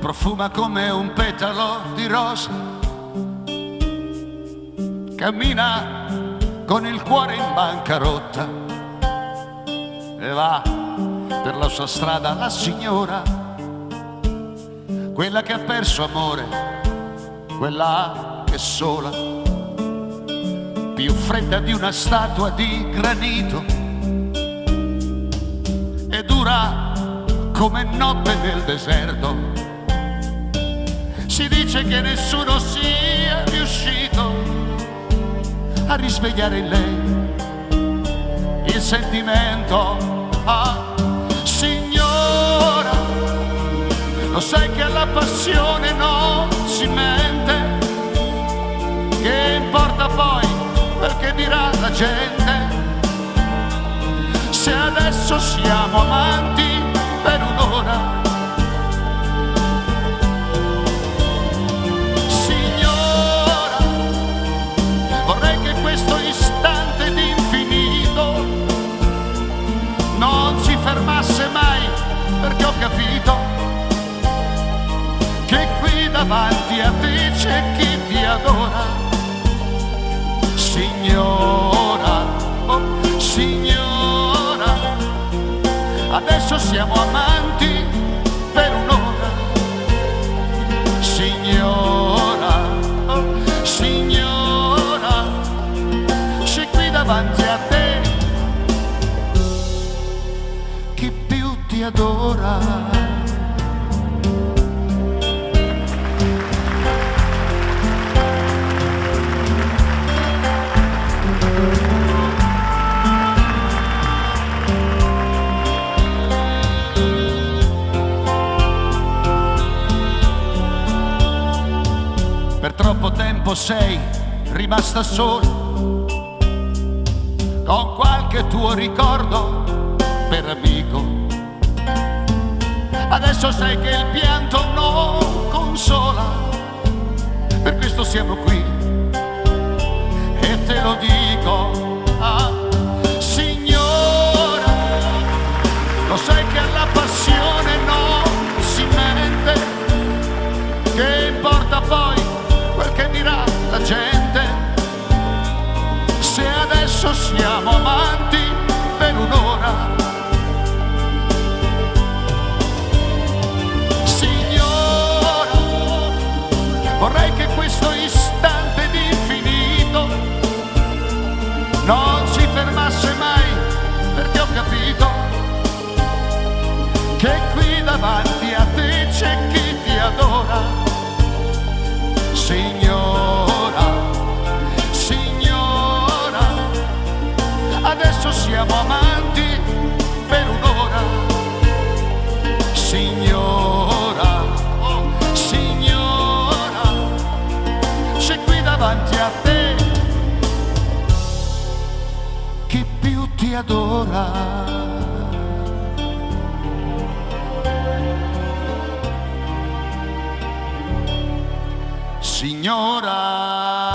profuma come un petalo di rosa, cammina con il cuore in bancarotta e va per la sua strada la signora, quella che ha perso amore, quella che è sola, più fredda di una statua di granito e dura come notte nel deserto. Si dice che nessuno sia riuscito a risvegliare in lei il sentimento. Ah, signora, lo sai che alla passione non si mente, che importa poi perché dirà la gente, se adesso siamo amanti per un'ora. Signora, vorrei che questo istante di infinito non si fermasse mai, perché ho capito che qui davanti a te c'è chi ti adora. Signora, oh signora, adesso siamo amanti per un'ora. Signora, oh signora, c'è qui davanti a te chi più ti adora. Per troppo tempo sei rimasta sola, con qualche tuo ricordo per amico. Adesso sai che il pianto non consola, per questo siamo qui e te lo dico. Ah, signora, lo sai che alla passione non si mente, che importa poi quel che dirà la gente, se adesso siamo amanti per un'ora. Signora, vorrei che questo istante di infinito non si fermasse mai, perché ho capito che qui davanti a te c'è chi ti adora. Signora, signora, adesso siamo amanti per un'ora. Signora, oh signora, c'è qui davanti a te chi più ti adora. Signora.